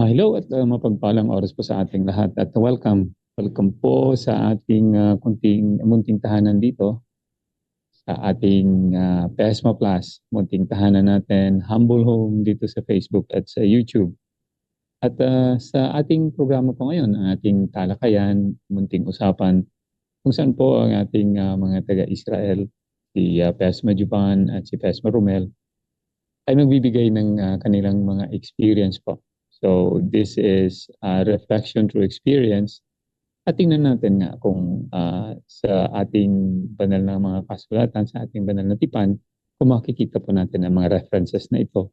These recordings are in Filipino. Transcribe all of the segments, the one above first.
Hello at mapagpalang oras po sa ating lahat at welcome. Welcome po sa ating munting tahanan dito sa ating PESMA Plus, munting tahanan natin, Humble Home dito sa Facebook at sa YouTube. At sa ating programa po ngayon, ang ating talakayan, munting usapan, kung saan po ang ating mga taga-Israel, si PESMA Juban at si PESMA Romel, ay magbibigay ng kanilang mga experience po. So this is a reflection through experience. At tingnan natin nga kung sa ating banal na mga kasulatan, sa ating banal na tipan, kung makikita po natin ang mga references na ito.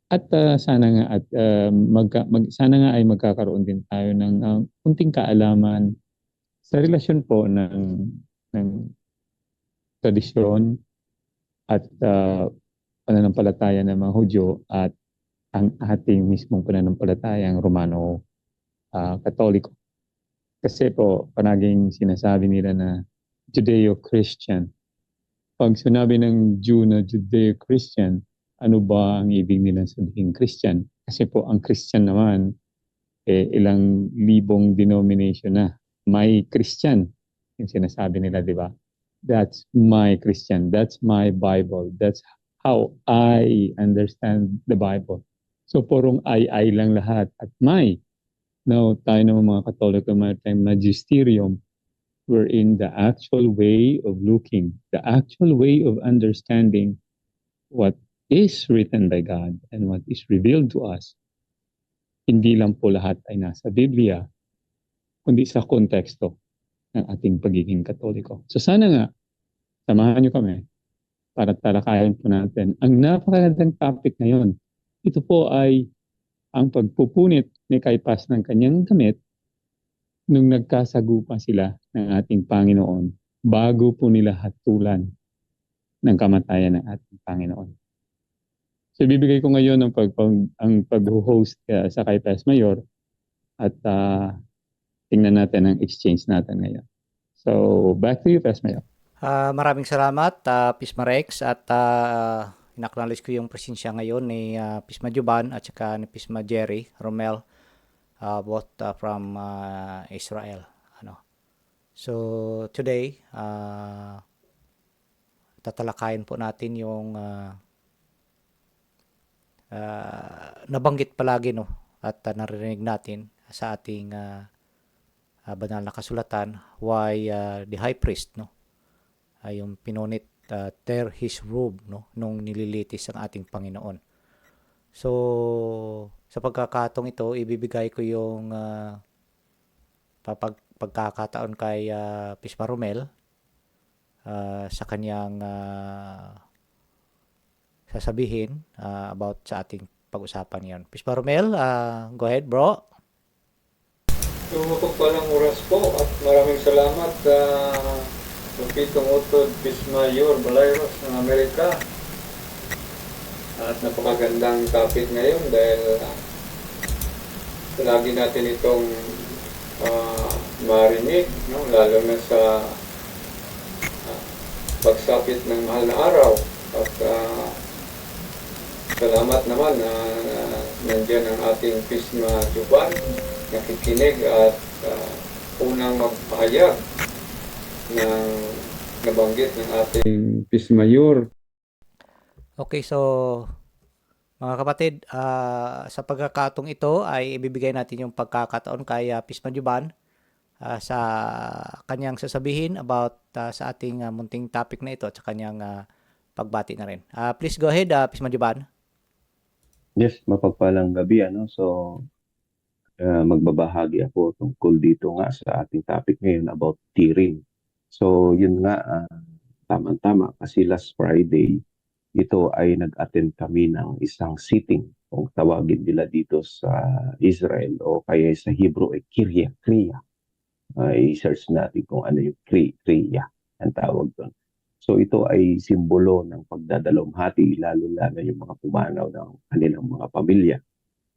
At sana nga ay magkakaroon din tayo ng kunting kaalaman sa relasyon po ng tradisyon at pananampalataya ng mga Hudyo at ang ating mismong pananampalatayang Romano Katoliko. Kasi po, panaging sinasabi nila na Judeo-Christian. Pag sinabi ng Jew na Judeo-Christian, ano ba ang ibig nilang sabihin Christian? Kasi po, ang Christian naman, ilang libong denomination na. May Christian, yung sinasabi nila, di ba? That's my Christian. That's my Bible. That's how I understand the Bible. So, purong I lang lahat at may. Now, tayo naman mga Katoliko, may tayong magisterium wherein the actual way of looking, the actual way of understanding what is written by God and what is revealed to us, hindi lang po lahat ay nasa Biblia, kundi sa konteksto ng ating pagiging Katoliko. So sana nga, samahan niyo kami para talakayan po natin ang napakagandang topic ngayon. Ito po ay ang pagpupunit ni Caiphas ng kanyang damit nung nagkasagupa sila ng ating Panginoon bago po nila hatulan ng kamatayan ng ating Panginoon. So bibigay ko ngayon ang pag-host sa Caiphas Mayor at tingnan natin ang exchange natin ngayon. So back to you, Pes Mayor. Maraming salamat, Pisma Rex, at in-acknowledge ko yung presensya ngayon ni Pisma Juban at saka ni Pisma Jerry Romel, both from Israel. So today, tatalakayin po natin yung nabanggit palagi at narinig natin sa ating banal na kasulatan, why the high priest ay yung pinunit tear his robe nung nililitis ang ating Panginoon. So sa pagkakataong ito, ibibigay ko yung pagkakataon kay Pisma Romel sa kanyang sasabihin about sa ating pag-usapan ngayon. Pisma Romel, go ahead, bro. Mapagpalang oras po at maraming salamat Pitong Utod Pismayor Balayros ng Amerika. At napakagandang topic ngayon dahil lagi natin itong marinig, lalo na sa pagsapit ng mahal na araw. At salamat naman na nandiyan ang ating Pisma Juban, nakikinig at unang magpahayag ng nabanggit ng ating Pismayor. Okay, so mga kapatid, sa pagkakataong ito ay ibibigay natin yung pagkakataon kay Pisma Juban sa kanyang sasabihin about sa ating munting topic na ito at sa kanyang pagbati na rin. Please go ahead, Pisma Juban. Yes, mapagpalang gabi. So, magbabahagi ako tungkol dito nga sa ating topic ngayon about tearing. So, yun nga, tama-tama kasi last Friday, ito ay nag-attend kami ng isang sitting, kung tawagin nila dito sa Israel o kaya sa Hebrew ay kriya. I-search natin kung ano yung kriya ang tawag doon. So ito ay simbolo ng pagdadalamhati, lalo-lalo yung mga pumanaw ng kanilang mga pamilya.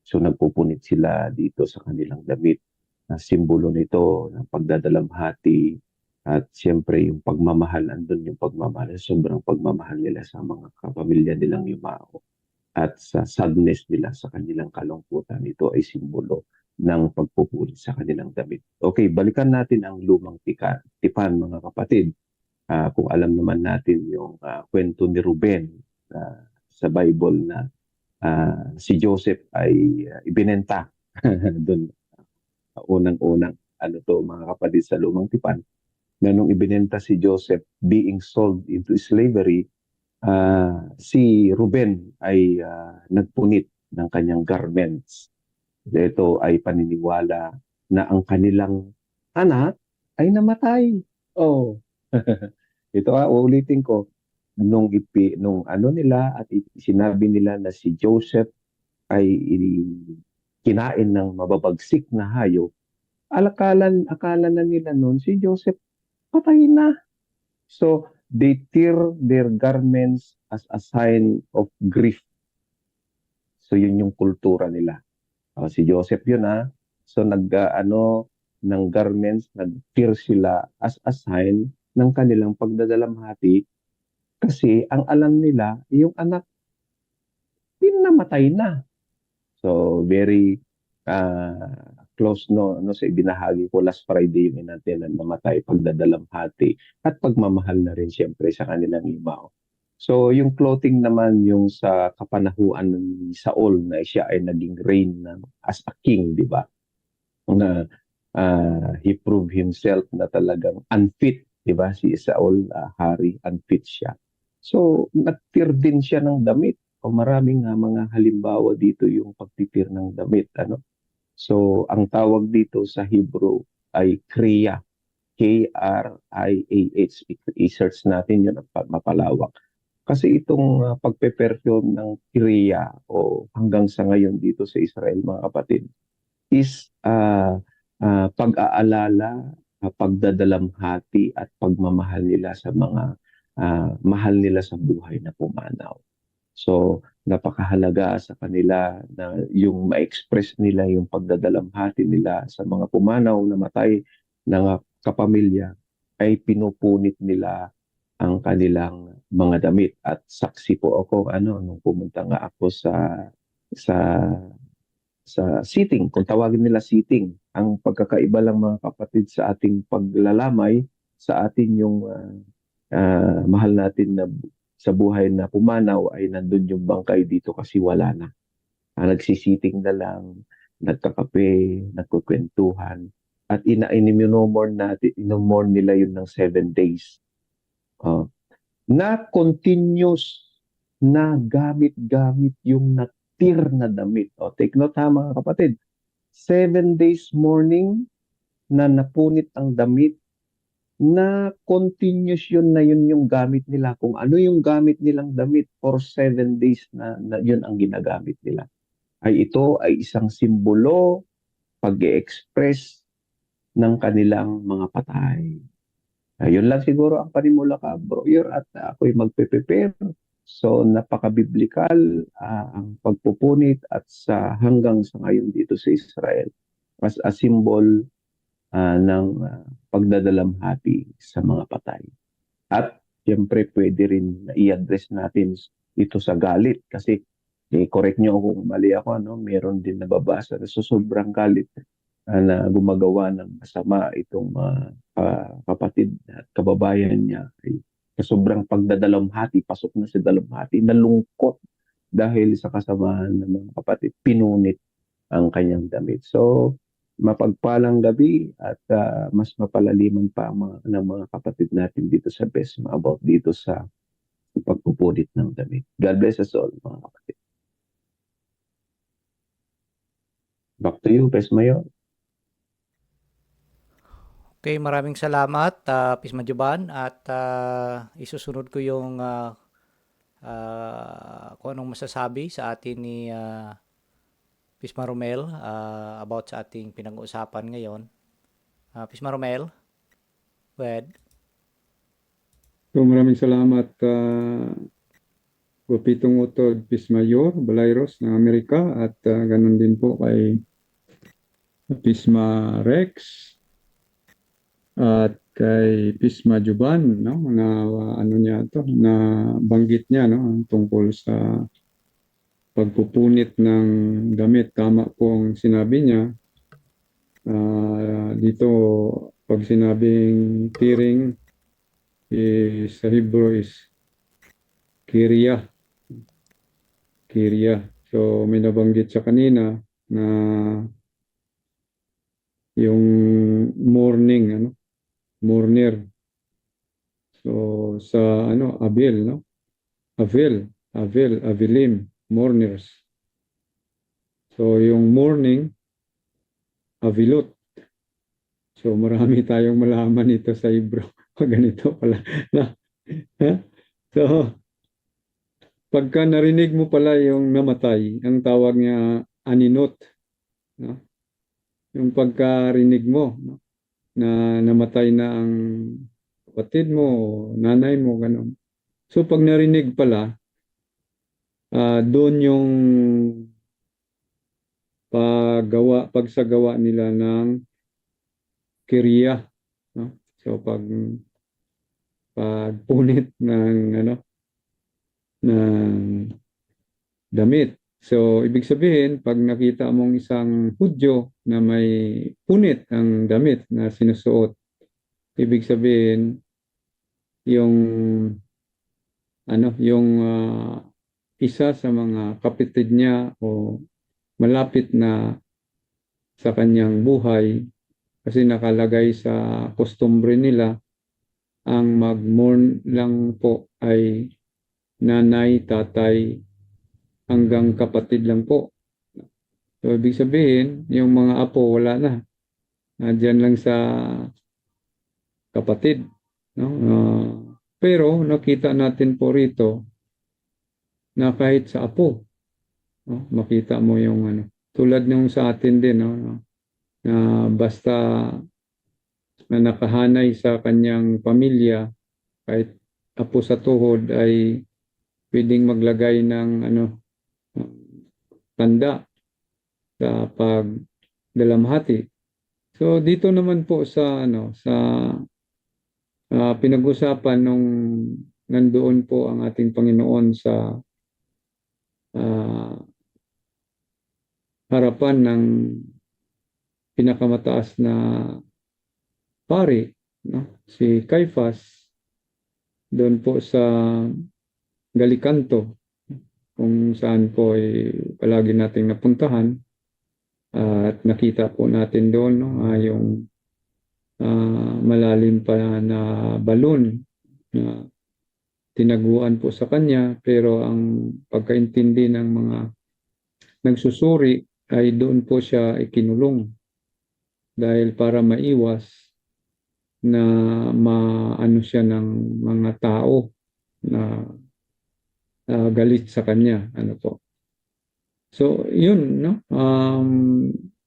So nagpupunit sila dito sa kanilang damit. Na simbolo nito ng pagdadalamhati at siyempre yung pagmamahal, andun yung pagmamahal, sobrang pagmamahal nila sa mga kapamilya nilang yumao. at sa sadness nila sa kanilang kalungkutan. Ito ay simbolo ng pagpupuri sa kanilang damit. Okay, balikan natin ang lumang tipan mga kapatid. Kung alam naman natin yung kwento ni Ruben sa Bible na si Joseph ay ibinenta doon unang-unang ano to mga kapatid sa lumang tipan na nung ibinenta si Joseph being sold into slavery, si Ruben ay nagpunit ng kanyang garments. Ito ay paniniwala na ang kanilang anak ay namatay. Oh. Ito uulitin ko nung ano nila at sinabi nila na si Joseph ay kinain ng mababagsik na hayop. Akala na nila noon si Joseph patay na. So they tear their garments as a sign of grief. So yun yung kultura nila. Si Joseph yun So nag-ano ng garments, nag-tear sila as a sign ng kanilang pagdadalamhati kasi ang alam nila yung anak namatay na. So very close no sa ibinahagi ko last Friday yung natin na namatay pagdadalamhati at pagmamahal na rin siyempre sa kanilang imaw. So yung clothing naman yung sa kapanahuan ni Saul na siya ay naging reign as a king, di ba? Na he proved himself na talagang unfit, di ba? Si Saul, hari, unfit siya. So nagtir din siya ng damit. O maraming mga halimbawa dito yung pagtitir ng damit, ano? So ang tawag dito sa Hebrew ay kriya. K-R-I-A-H. I-search natin yun at mapalawak. Kasi itong pagpe-perfume ng kriya o hanggang sa ngayon dito sa Israel mga kapatid is pag-aalala, pagdadalamhati at pagmamahal nila sa mga mahal nila sa buhay na pumanaw. So, napakahalaga sa kanila na yung ma-express nila yung pagdadalamhati nila sa mga pumanaw na matay ng kapamilya ay pinupunit nila ang kanilang mga damit. At saksi po ako nung pumunta nga ako sa sitting, kung tawagin nila sitting. Ang pagkakaiba lang mga kapatid sa ating paglalamay sa atin yung mahal natin na sa buhay na pumanaw ay nandun yung bangkay dito kasi wala na. Nagsisiting na lang, nagkakape, nagkukwentuhan, at inimunomorn nila yun ng 7 days. Na continuous na gamit-gamit yung natir na damit. Take note mga kapatid. 7 days morning na napunit ang damit na continuous yun yung gamit nila. Kung ano yung gamit nilang damit for 7 days na yun ang ginagamit nila. Ito ay isang simbolo, pag-e-express ng kanilang mga patay. Yun lang siguro ang panimula ka, bro. At ako'y magpe-prepare. So napaka-biblical ang pagpupunit at hanggang sa ngayon dito sa Israel as a symbol ng pagdadalamhati sa mga patay. At siyempre pwede rin i-address natin ito sa galit kasi correct nyo kung mali ako, meron din nababasa na sobrang galit na gumagawa ng masama itong kapatid at kababayan niya. Sobrang pagdadalamhati, pasok na sa dalamhati, nalungkot dahil sa kasamaan ng mga kapatid, pinunit ang kanyang damit. So, mapagpalang gabi at mas mapalaliman pa ng mga kapatid natin dito sa BESMA about dito sa pagpupunit ng damit. God bless us all, mga kapatid. Back to you, BESMA yun. Okay, maraming salamat, Pisma Juban, at isusunod ko yung kung anong masasabi sa atin ni Pisma Romel about sa ating pinag-uusapan ngayon. Pisma Romel, go ahead. So maraming salamat Gupitong Utod Pismayor Balairos ng Amerika at ganun din po kay Pisma Rex at kay Pisma Juban, no, na banggit niya, no, tungkol sa pagpupunit ng damit. Tama po ang sinabi niya. Dito, pag sinabing tiring, sa Hebrew is kirya. Kirya. So, may nabanggit siya kanina na yung mourning, mourner. So, sa Abel, Avelim, mourners. So, yung mourning, avilot. So, marami tayong malaman ito sa Hebrew. Ganito pala. So, pagka narinig mo pala yung namatay, ang tawag niya aninot. No? Yung pagkarinig mo, no? Na namatay na ang kapatid mo, nanay mo, gano'n. So, pag narinig pala, doon yung pagsagawa nila ng kirya. No? So, pagpunit ng damit. So, ibig sabihin, pag nakita mong isang Hudyo na may punit ang damit na sinusuot, ibig sabihin, yung isa sa mga kapitid niya o malapit na sa kanyang buhay, kasi nakalagay sa kostumbre nila, ang mag-mourn lang po ay nanay, tatay, hanggang kapatid lang po. So, ibig sabihin, yung mga apo wala na. Diyan lang sa kapatid. No? Pero nakita natin po rito na kahit sa apo, no? Makita mo yung tulad nung sa atin din, no? Na basta na nakahanay sa kanyang pamilya, kahit apo sa tuhod ay pwedeng maglagay ng tanda sa pagdalamhati. So dito naman po sa pinag-usapan nung nandoon po ang ating Panginoon sa harapan ng pinakamataas na pari, no? Si Caiphas, doon po sa Galicanto, kung saan po ay palagi nating napuntahan, at nakita po natin doon, no, yung malalim pa na balon na tinaguan po sa kanya, pero ang pagkaintindi ng mga nagsusuri ay doon po siya ikinulong dahil para maiwas na maano siya ng mga tao na galit sa kanya, po. So, yun, no?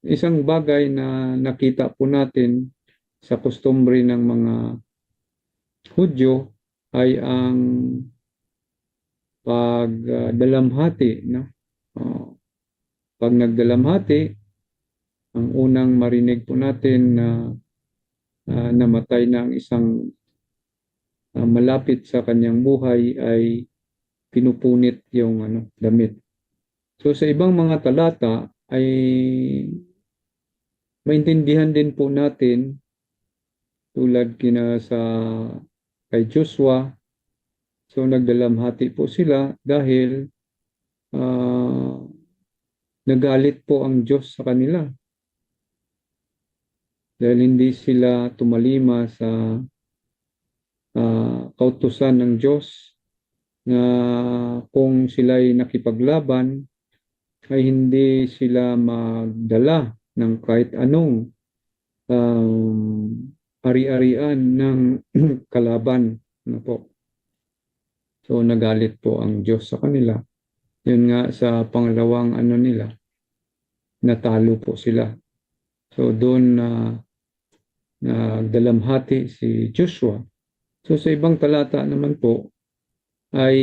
Isang bagay na nakita po natin sa kostumbre ng mga Hudyo ay ang pagdalamhati, no? Pag nagdalamhati, ang unang marinig po natin na namatay na ang isang malapit sa kanyang buhay ay pinupunit yung damit. So sa ibang mga talata ay maintindihan din po natin tulad kay Joshua. So nagdalamhati po sila dahil nagalit po ang Diyos sa kanila. Dahil hindi sila tumalima sa kautusan ng Diyos na kung sila'y nakipaglaban ay hindi sila magdala ng kahit anong ari-arian ng kalaban. Po. So nagalit po ang Diyos sa kanila. Yun nga sa pangalawang nila, natalo po sila. So doon nagdalamhati si Joshua. So sa ibang talata naman po ay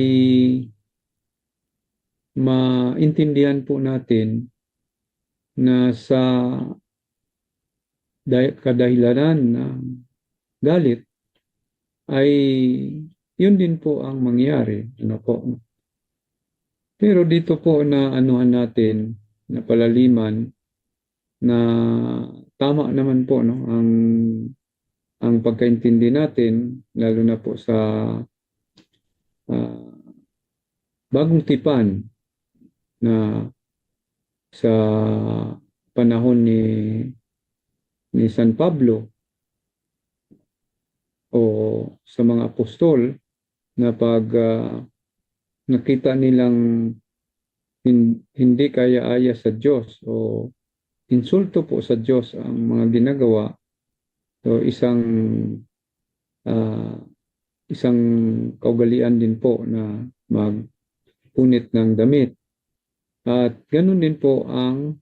maintindihan po natin na sa kadahilanan ng galit ay yun din po ang mangyari. Po? Pero dito po na anuhan natin, na palaliman, na tama naman po, no, ang pagkaintindi natin, lalo na po sa ah, bagong tipan na sa panahon ni San Pablo o sa mga apostol, na pag nakita nilang hindi kaya-aya sa Diyos o insulto po sa Diyos ang mga ginagawa, so ah, isang kaugalian din po na magpunit ng damit. At ganun din po ang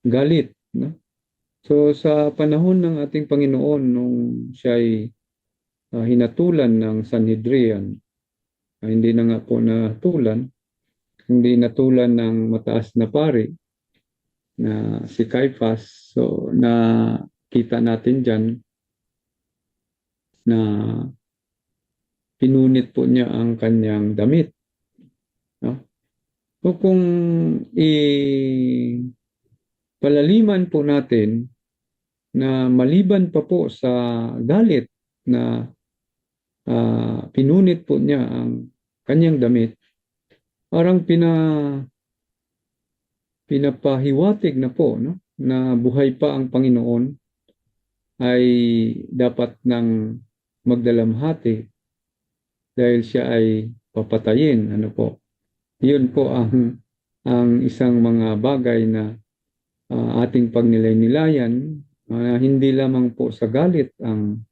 galit, no? So sa panahon ng ating Panginoon, nung siya'y hinatulan ng Sanhedrian, hindi na nga po natulan, hindi natulan ng mataas na pari na si Caiaphas. So na kita natin dyan na pinunit po niya ang kanyang damit, no? So kung palaliman po natin na maliban pa po sa galit na pinunit po niya ang kanyang damit, parang pinapahiwatig na po, no, na buhay pa ang Panginoon, ay dapat nang magdalamhati dahil siya ay papatayin. Ano po? Yun po ang isang mga bagay na ating pagnilay-nilayan, hindi lamang po sa galit ang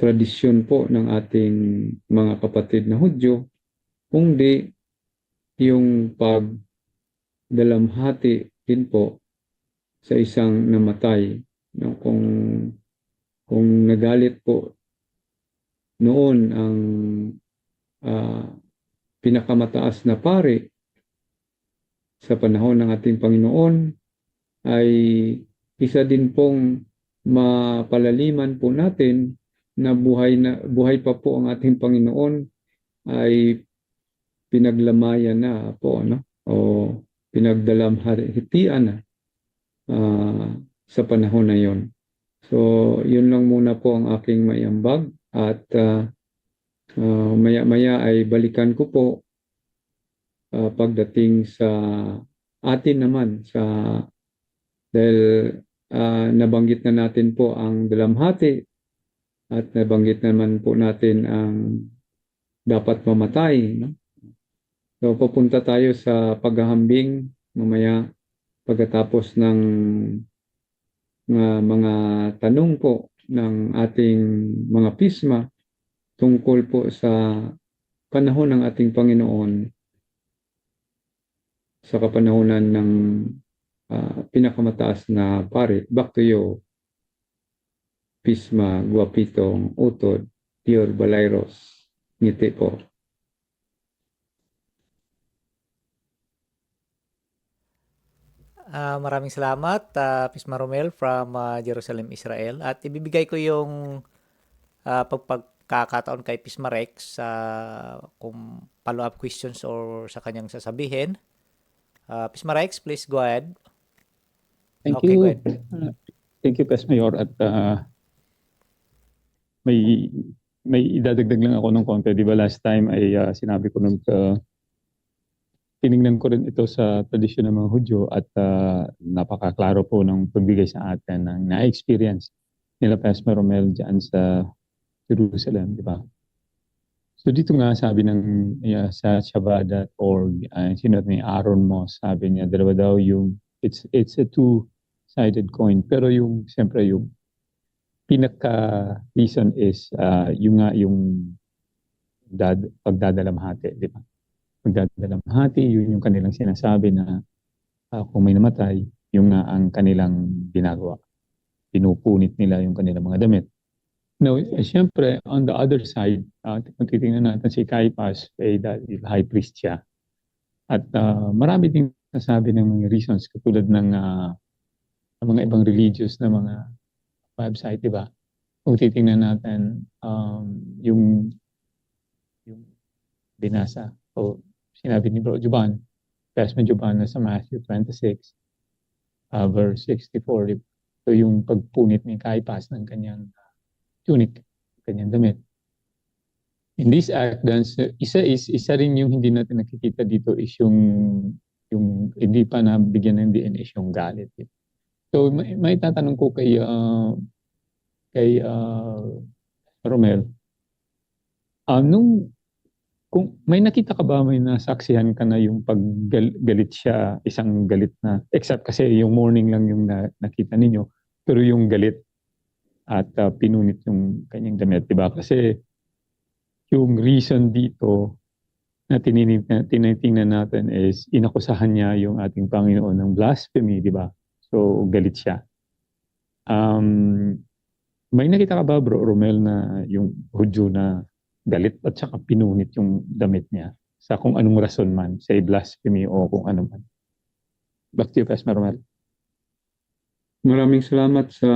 tradisyon po ng ating mga kapatid na Hudyo, kundi yung pagdalamhati din po sa isang namatay. No, kung nagalit po noon ang pinakamataas na pari sa panahon ng ating Panginoon, ay isa din pong mapalaliman po natin na buhay pa po ang ating Panginoon, ay pinaglamayan na po, no, o pinagdalamhatian na sa panahon na yon. So yun lang muna po ang aking maiambag, at maya-maya ay balikan ko po pagdating sa atin naman, dahil nabanggit na natin po ang dalamhati, at nabanggit naman po natin ang dapat mamatay, no? So pupunta tayo sa paghahambing mamaya, pagkatapos ng mga tanong po ng ating mga pisma tungkol po sa panahon ng ating Panginoon, sa kapanahunan ng pinakamataas na pari. Back to you, Pisma Guapitong Utod, Pior Balairos. Ngiti po. Maraming salamat, Pisma Romel from Jerusalem, Israel. At ibibigay ko yung pagkakataon kay Pisma Rex kung follow-up questions or sa kanyang sasabihin. Pisma Rex, please go ahead. Thank Okay, you. go ahead. Thank you, Pes Mayor. At may idadagdag lang ako ng konti. Di ba last time ay sinabi ko nung tinignan ko rin ito sa tradisyon ng mga Hudyo, at napakaklaro po ng pagbigay sa atin ng na-experience nila Pastor Romel dyan sa Jerusalem, di ba? So dito nga sabi ng sa Shabbat.org, sinabi ni Aaron Moss, sabi niya, dalawa daw yung, it's a two-sided coin, pero yung, siyempre yung pinaka-reason is yung pagdadalamhati, di ba? Pagdadalamhati, yun yung kanilang sinasabi na kung may namatay, yung nga ang kanilang ginagawa. Pinupunit nila yung kanilang mga damit. Now, siyempre, on the other side, kung titingnan natin si Caiaphas, dahil high priest siya. At marami ding nasabi ng mga reasons, katulad ng mga ibang religious na mga website, di ba? Kung titingnan natin, yung binasa o sinabi ni Bro Juban, Pastor Juban na sa Matthew 26, verse 64. So yung pagpunit ni Caiaphas ng kanyang tunic, kanyang damit. In this act, isa rin yung hindi natin nakikita dito is yung hindi pa nabigyan ng DNA is yung galit. So may tatanong ko kay Romel, kung may nakita ka ba, may nasaksihan ka na yung paggalit siya, isang galit na, except kasi yung morning lang yung nakita ninyo, pero yung galit at pinunit yung kanyang damit, di ba? Kasi yung reason dito na tinitingnan natin is inakusahan niya yung ating Panginoon ng blasphemy, di ba? So galit siya. May nakita ka ba, Bro Romel, na yung Hudyo na galit at saka pinunit yung damit niya sa kung anong rason man, say blasphemy o kung ano man? Back to you, Pastor Romel. Maraming salamat sa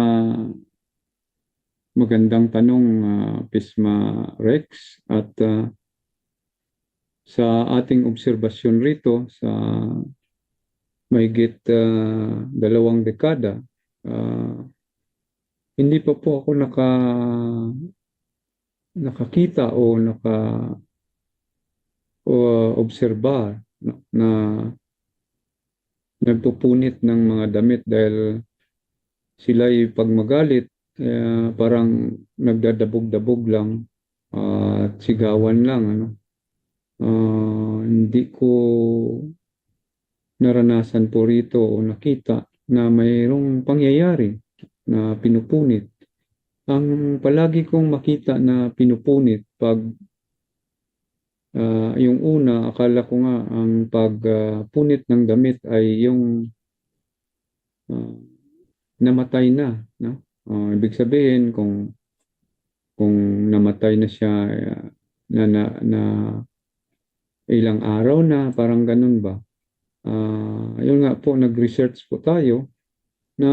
magandang tanong, Pisma Rex, at sa ating obserbasyon rito sa mahigit 2 dekada, hindi pa po ako nakakita o obserba na nagpupunit ng mga damit dahil sila'y pag magalit parang nagdadabog-dabog lang at sigawan lang, ano. Hindi ko naranasan po rito o nakita na mayroong pangyayari na pinupunit. Ang palagi kong makita na pinupunit pag yung una, akala ko nga ang pagpunit ng damit ay yung namatay na, no? Ibig sabihin kung namatay na siya na ilang araw na, parang ganun ba? Yun nga po, nag-research po tayo na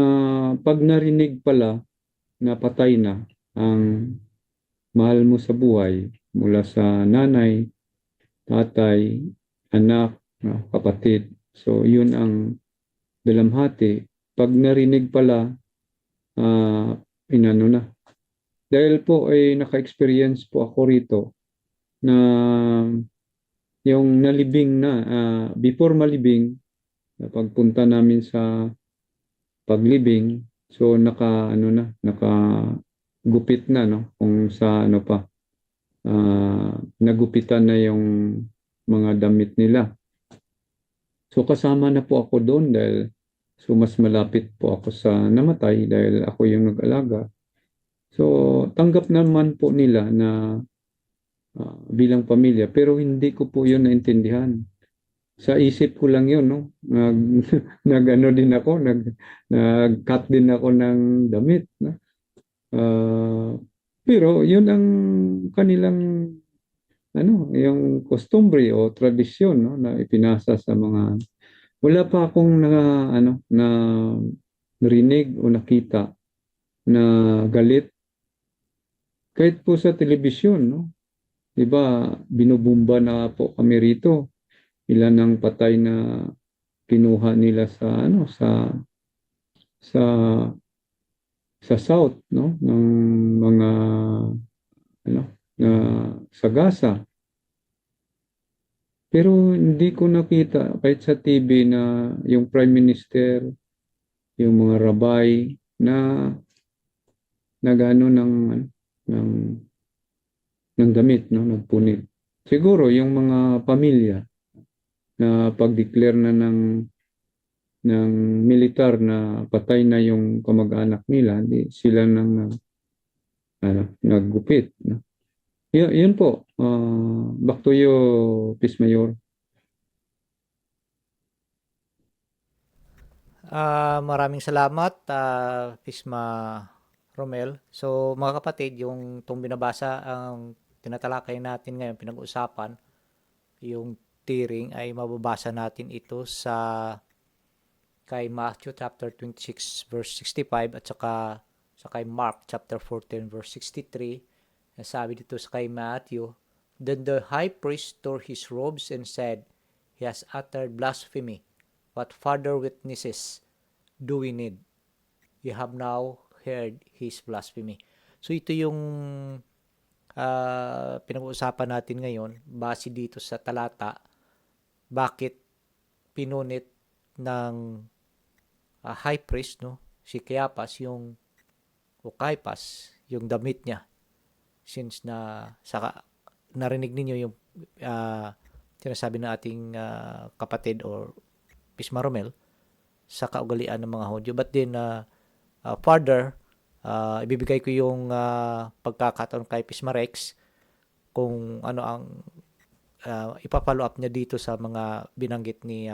pag narinig pala na patay na ang mahal mo sa buhay mula sa nanay, tatay, anak, kapatid. So yun ang dalamhati. Pag narinig pala, inano na. Dahil po ay naka-experience po ako rito na yung nalibing na, before malibing, pagpunta namin sa paglibing, so nakagupit na, no? Kung sa ano pa, nagupitan na yung mga damit nila. So kasama na po ako doon dahil mas malapit po ako sa namatay dahil ako yung nag-alaga. So tanggap naman po nila na bilang pamilya, pero hindi ko po yun naintindihan. Sa isip ko lang yun, no? Nag-ano din ako, nag-cut din ako ng damit, no? Pero yun ang kanilang yung costumbre o tradisyon, no, na ipinasa sa mga. Wala pa akong narinig o nakita na galit. Kahit po sa telebisyon, no? Diba, binubumba na po kami rito. Ilan ang patay na kinuha nila sa South, no, ng mga sa Gaza. Pero hindi ko nakita kahit sa TV na yung Prime Minister, yung mga rabbi na nagano ng damit, no, nagpunit. Siguro yung mga pamilya na pag-declare na ng militar na patay na yung kamag-anak nila, di sila naggupit, no? Yun po. Back to you, Peace Mayor. Maraming salamat, Pisma Romel. So mga kapatid, yung itong binabasa, ang tinatalakay natin ngayon, pinag-uusapan, yung tearing, ay mababasa natin ito kay Matthew chapter 26 verse 65 at saka sa kay Mark chapter 14 verse 63. Sabi dito sa kay Matthew, Then the high priest tore his robes and said, "He has uttered blasphemy. What further witnesses do we need? You have now heard his blasphemy." So ito yung pinag-uusapan natin ngayon base dito sa talata, bakit pinunit ng high priest, no, si Caiaphas o Caiaphas yung damit niya, since na narinig ninyo yung sinasabi ng ating kapatid or Pisma Romel sa kaugalian ng mga Hudyo. But then further, ibibigay ko yung pagkakataon kay Pisma Rex kung ano ang ipapollow up niya dito sa mga binanggit ni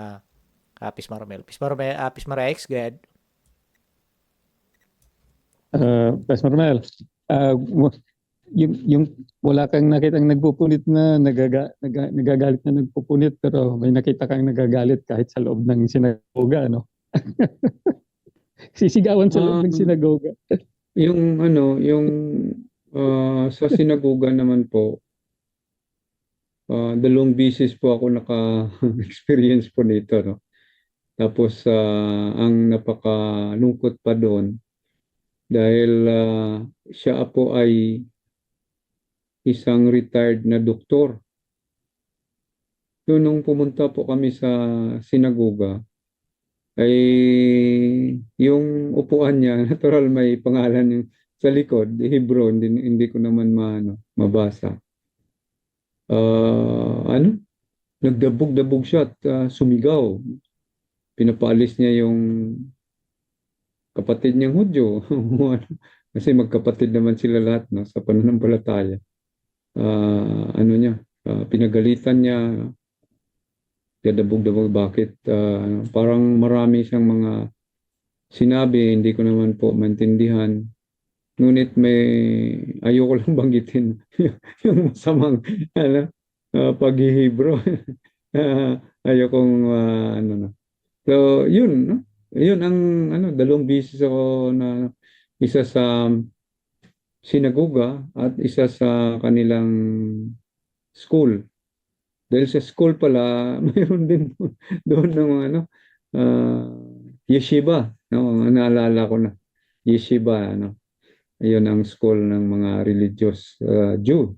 Pisma Romel. Pisma Rex, go ahead. Pastor Mel, yung wala kang nakitang nagpupunit na nagagalit na nagpupunit, pero may nakita kang nagagalit kahit sa loob ng sinagoga, no? Sisigawan sa loob ng sinagoga. Yung sa sinagoga naman po, dalawang beses po ako naka-experience po nito, no? Tapos ang napakalungkot pa doon, dahil siya po ay isang retired na doktor. So nung pumunta po kami sa sinagoga, ay yung upuan niya, natural may pangalan yung sa likod, Hebron, hindi ko naman mabasa. Nagdabog-dabog siya at sumigaw. Pinapaalis niya yung kapatid niyang Hudyo. Kasi magkapatid naman sila lahat, no, sa pananampalataya. Pinagalitan niya, dadabog-dabog, bakit? Parang marami siyang mga sinabi, hindi ko naman po maintindihan. Ngunit ayoko lang banggitin yung masamang paghihibro. Ayokong So, yun, no? Yun ang dalawang beses ako na isa sa sinagoga at isa sa kanilang school. Dahil sa school pala, mayroon din doon ng yeshiva, no? Naalala ko na. Yeshiva, ayun ang school ng mga religious Jews,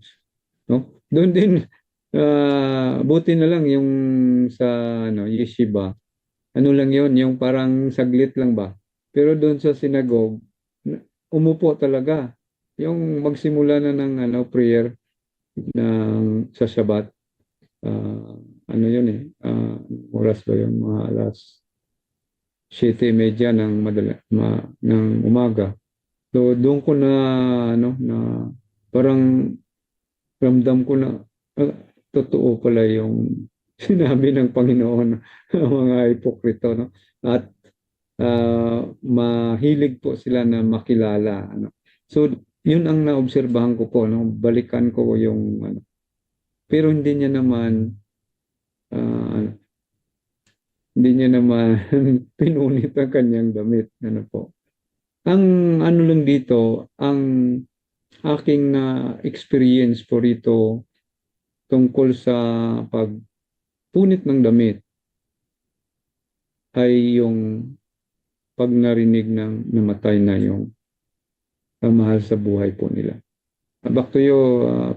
no? Doon din buti na lang yung sa yeshiva. Ano lang yun, yung parang saglit lang ba. Pero doon sa synagogue, umupo talaga. Yung magsimula na ng prayer sa Shabbat. Oras ba yun? Mga alas 7:30 ng umaga. So doon ko na parang ramdam ko na totoo pala yung sinabi ng Panginoon ng mga hipokrito, no? At mahilig po sila na makilala, So yun ang naobserbahan ko po, no? Balikan ko yung pero hindi niya naman pinunit ang kanyang damit, po. Ang lang dito, ang aking experience po rito tungkol sa pagpunit ng damit ay yung pag narinig ng namatay na yung mahal sa buhay po nila. Back to you,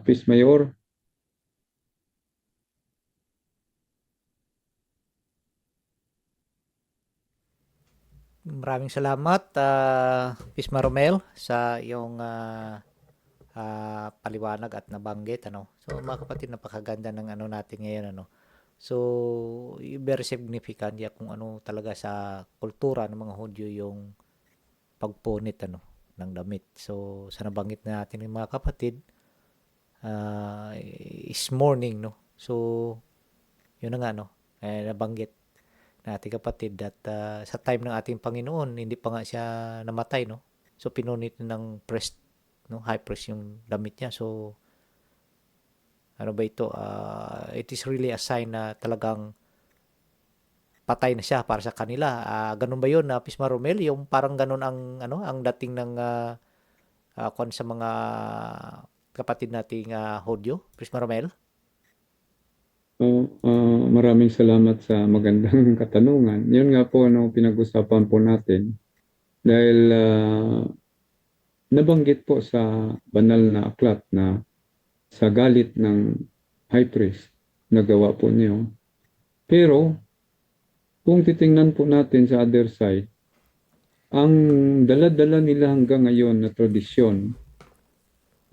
Peace Mayor. Maraming salamat, Pisma Romel, sa iyong paliwanag at nabanggit. So mga kapatid, napakaganda ng natin ngayon. So very significant kung ano talaga sa kultura ng mga Hudyo yung pagpunit ng damit. So sa nabanggit natin ng mga kapatid is mourning, so yun na nga nabanggit na ating kapatid at sa time ng ating Panginoon hindi pa nga siya namatay, so pinunit ng priest, high priest yung damit niya. So ano ba ito, it is really a sign na talagang patay na siya para sa kanila. Ganun ba yun, Pisma Romel, yung parang ganun ang dating ng sa mga kapatid nating Hudyo, Pisma Romel? Maraming salamat sa magandang katanungan. Yun nga po pinag-usapan po natin dahil nabanggit po sa banal na aklat na sa galit ng high priest nagawa po niyo. Pero kung titingnan po natin sa other side, ang dala-dala nila hanggang ngayon na tradisyon,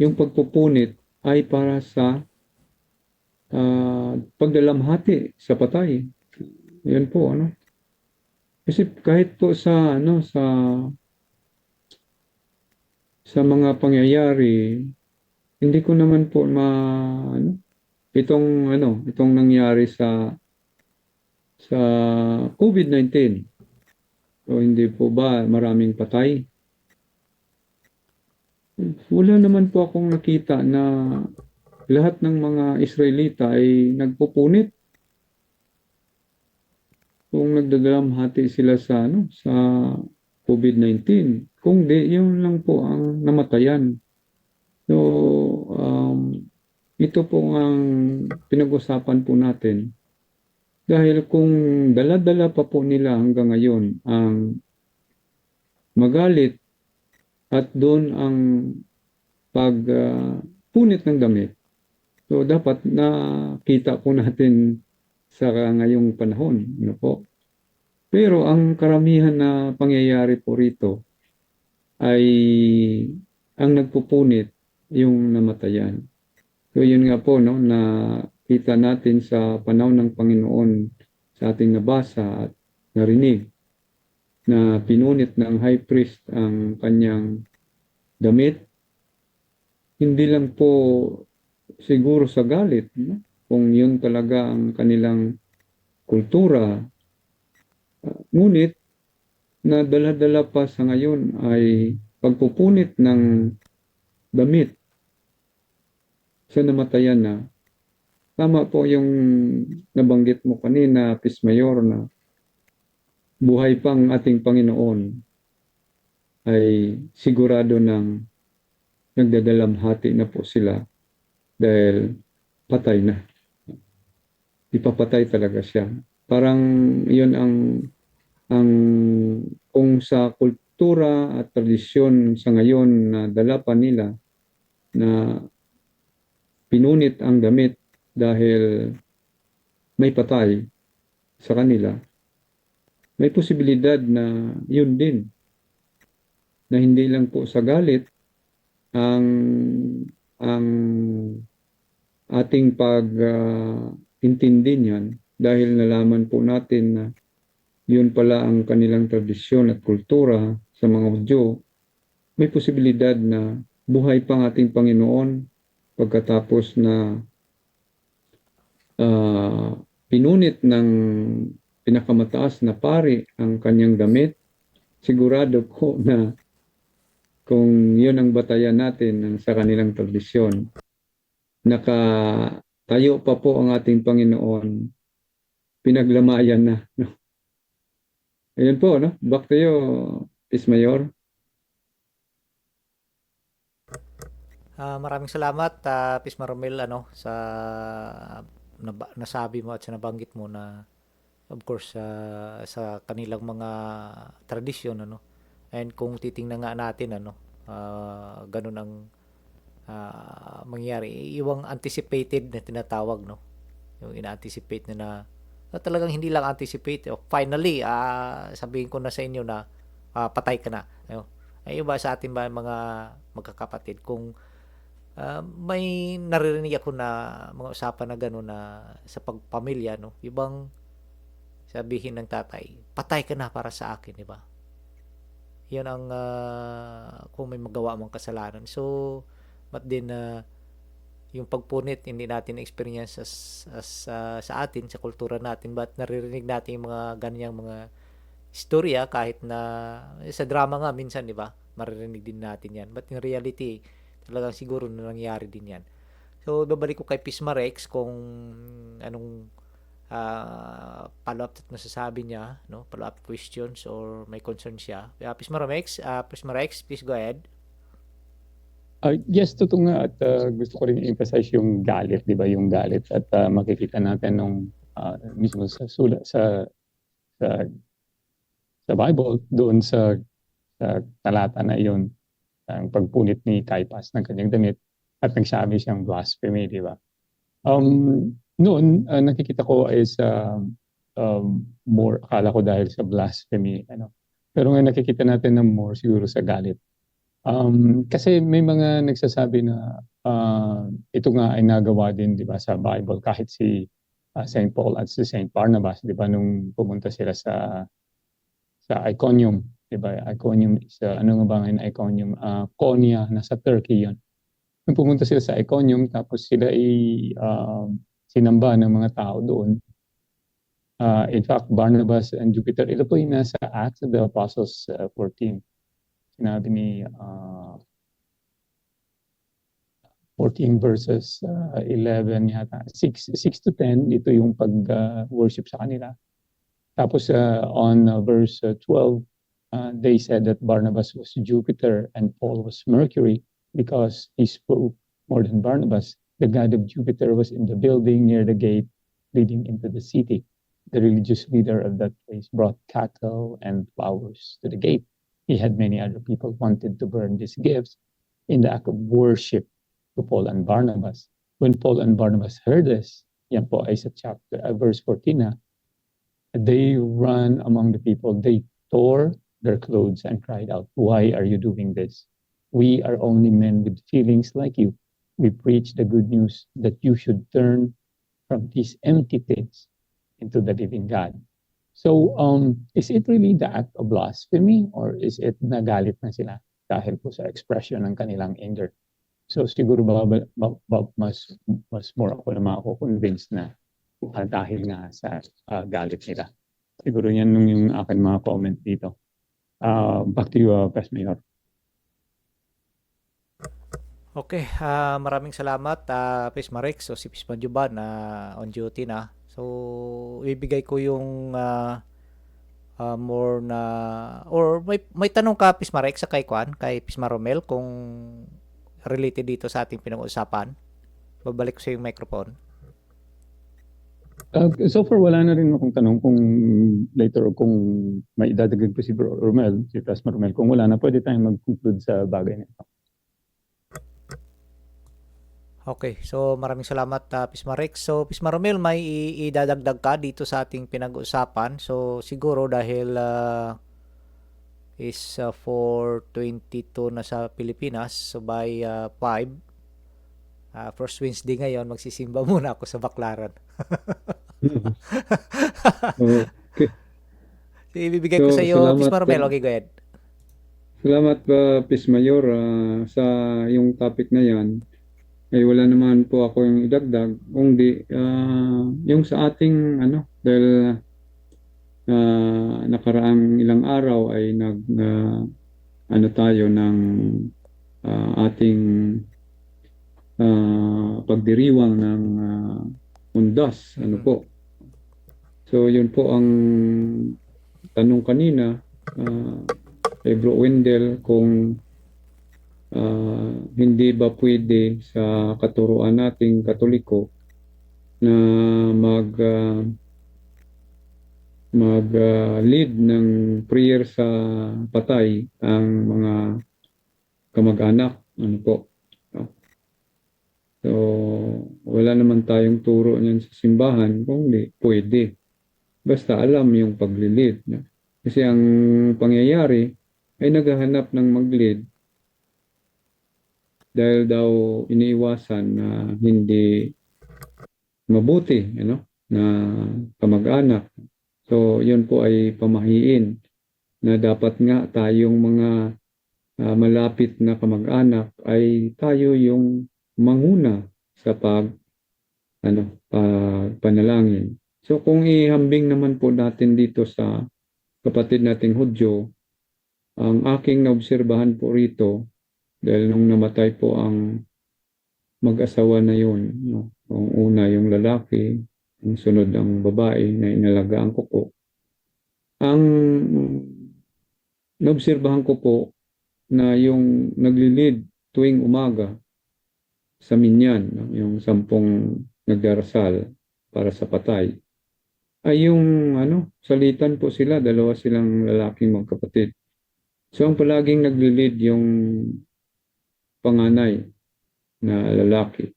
yung pagpupunit ay para sa pagdalamhati sa patay. Yan po, Kasi kahit po sa mga pangyayari, hindi ko naman po itong nangyari sa COVID-19. So hindi po ba maraming patay? Wala naman po akong nakita na lahat ng mga Israelita ay nagpupunit. Kung nagdadalamhati sila sa COVID-19. Kung di, yun lang po ang namatayan. So, ito po ang pinag-usapan po natin. Dahil kung dala-dala pa po nila hanggang ngayon ang magalit at doon ang pagpunit ng damit. So, dapat nakita po natin sa ngayong panahon. Po? Pero ang karamihan na pangyayari po rito ay ang nagpupunit yung namatayan. So yun nga po na kita natin sa panahon ng Panginoon sa ating nabasa at narinig na pinunit ng high priest ang kanyang damit. Hindi lang po siguro sa galit, kung yun talaga ang kanilang kultura. Ngunit na dala-dala pa sa ngayon ay pagpupunit ng damit sa namatayan na. Tama po yung nabanggit mo kanina, Pismayor, na buhay pang ating Panginoon ay sigurado ng nagdadalamhati na po sila dahil patay na. Ipapatay talaga siya. Parang yun ang kung sa kultura at tradisyon sa ngayon na dala pa nila na pinunit ang damit dahil may patay sa kanila, may posibilidad na yun din, na hindi lang po sa galit ang ating pag-intindi niyan dahil nalaman po natin na yun pala ang kanilang tradisyon at kultura sa mga Hudyo. May posibilidad na buhay pang ating Panginoon pagkatapos na pinunit ng pinakamataas na pari ang kanyang damit. Sigurado po na kung yun ang batayan natin sa kanilang tradisyon, nakatayo pa po ang ating Panginoon, pinaglamayan na. Ayun po, Back to you, Ismayor. Maraming salamat, Pisma Romel, sa nasabi mo at sa nabanggit mo na, of course, sa kanilang mga tradisyon, and kung titingnan nga natin, ganun ang mangyari. Iwang anticipated na tinatawag, yung ina-anticipate na talagang hindi lang anticipate. Finally, sabihin ko na sa inyo na patay ka na. Ay iba sa atin ba mga magkakapatid, kung may naririnig ako na mga usapan na gano'n na sa pagpamilya, ibang sabihin ng tatay, patay ka na para sa akin, di ba? Yan ang kung may magawa mong kasalanan. So, but din yung pagpunit, hindi natin experience sa atin, sa kultura natin, but naririnig natin yung mga ganyang mga istorya kahit na sa drama nga minsan, di ba? Maririnig din natin yan. But in reality, talagang siguro na nangyari din yan. So, babalik ko kay Pisma Rex kung anong follow-up na nasasabi niya, follow-up questions or may concern siya. Pisma Rex, please go ahead. Yes, totoo nga at gusto ko rin i-emphasize yung galit, 'di ba? Yung galit at makikita natin nung mismo sa sa sa Bible doon sa talata na iyon, ang pagpunit ni Caiaphas ng kanyang damit at nagsabi siyang blasphemy, 'di ba? Noon nakikita ko is more akala ko dahil sa blasphemy ano. Pero ngayon nakikita natin na more siguro sa galit. Kasi may mga nagsasabi na ito nga ay nagawa din 'di ba sa Bible kahit si Saint Paul at si Saint Barnabas 'di ba nung pumunta sila sa Iconium 'di ba? Iconium is ano nga ba ngayon Iconium? Konya nasa Turkey 'yon. Nung pumunta sila sa Iconium tapos sila sinamba ng mga tao doon. In fact, Barnabas and Jupiter, ito po yung nasa Acts of the Apostles 14. Sinabi ni 14 verses 11 yata. 6 to 10, ito yung pag-worship sa kanila. Tapos on verse 12, they said that Barnabas was Jupiter and Paul was Mercury because he spoke more than Barnabas. The god of Jupiter was in the building near the gate leading into the city. The religious leader of that place brought cattle and flowers to the gate. He had many other people wanted to burn these gifts in the act of worship to Paul and Barnabas. When Paul and Barnabas heard this, yan po ay sa verse 14 na, they ran among the people, they tore their clothes and cried out, "Why are you doing this? We are only men with feelings like you. We preach the good news that you should turn from these empty things into the living God." So, is it really the act of blasphemy or is it nagalit na sila dahil po sa expression ng kanilang anger? So, siguro mas more ako na mako-convince na dahil nga sa galit nila. Siguro yan yung akin mga comment dito. Back to you, Pastor Mayor. Okay, maraming salamat, Pisma Rex. So, si Pisma Juban on duty na. So, ibigay ko yung more na, or may tanong ka, Pisma Rex, sa kay Pisma Romel, kung related dito sa ating pinag-uusapan. Babalik ko sa yung microphone. So far, wala na rin akong tanong kung later kung may idadagdag pa si Romel, si Pastor Romel. Kung wala na, pwede tayong mag-conclude sa bagay na ito. Okay, so maraming salamat, Pisma Rex. So, Pisma Romel, may idadagdag ka dito sa ating pinag-usapan. So, siguro dahil is 4:22 na sa Pilipinas, so by 5, first Wednesday ngayon, magsisimba muna ako sa Baclaran. Okay. So, ibibigay ko sa iyo, salamat, Pisma Romel. Okay, go ahead. Salamat pa, Pismayor, sa yung topic na yan. Ay wala naman po ako yung idagdag, kundi yung sa ating dahil nakaraang ilang araw ay tayo ng ating pagdiriwang ng undas, po. So yun po ang tanong kanina kay Bro Wendell kung hindi ba pwede sa katuruan nating Katoliko na mag-lead ng prayer sa patay ang mga kamag-anak, po. So, wala naman tayong turo niyan sa simbahan kung hindi pwede. Basta alam yung pag-lead. Kasi ang pangyayari ay naghahanap ng mag-lead dahil daw iniiwasan na hindi mabuti na kamag-anak. So yun po ay pamahiin na dapat nga tayong mga malapit na kamag-anak ay tayo yung manguna sa panalangin. So kung ihambing naman po natin dito sa kapatid nating Hudyo, ang aking naobserbahan po rito, dahil nung namatay po ang mag-asawa na yun, ang una yung lalaki, ang sunod ang babae na inalagaan ko po. Ang naobserbahan ko po na yung nagli-lead tuwing umaga sa minyan, no, yung 10 nagdarasal para sa patay, ay yung salitan po sila, dalawa silang lalaking magkapatid. So ang palaging nagli-lead yung panganay na lalaki.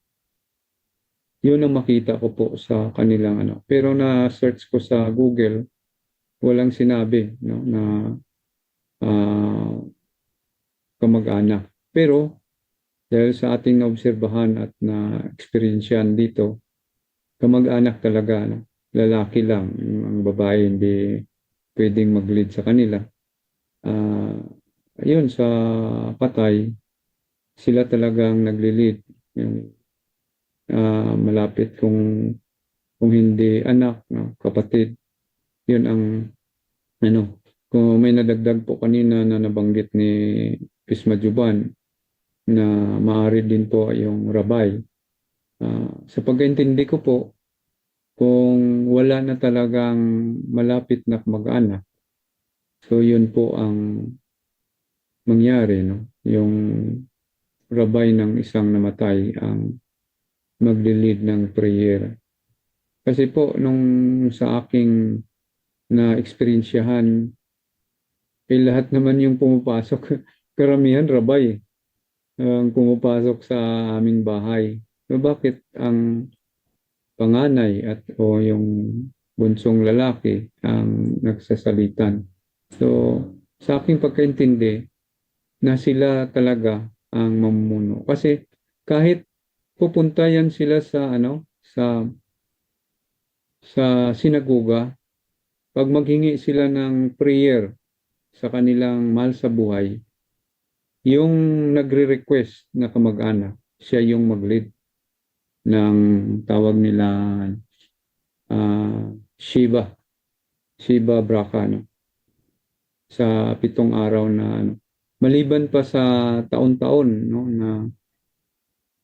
Yun ang makita ko po sa kanilang Pero na-search ko sa Google, walang sinabi na ah, kamag-anak. Pero dahil sa ating naobserbahan at na-experiensyan dito, kamag-anak talaga. Lalaki lang. Ang babae hindi pwedeng mag-lead sa kanila. Ayun, sa patay, sila talagang nagli-lead. Yung malapit kung hindi anak, no, kapatid. Yun ang kung may nadagdag po kanina na nabanggit ni Pisma Juban na maaari din po yung rabay. Sa pagkaintindi ko po, kung wala na talagang malapit na mag-anak, so yun po ang mangyari, no? Yung rabay ng isang namatay ang magli-lead ng prayer. Kasi po, nung sa aking na-experiensyahan, lahat naman yung pumapasok, karamihan rabay ang pumapasok sa aming bahay. So, bakit ang panganay o yung bunsong lalaki ang nagsasalitan? So, sa aking pagkaintindi, na sila talaga ang mamumuno. Kasi kahit pupunta yan sila sa sinagoga, pag maghingi sila ng prayer sa kanilang mahal sa buhay, yung nagre-request na kamag-anak, siya yung mag-lead ng tawag nila Shiva Braka, sa 7 araw na maliban pa sa taon-taon, no, na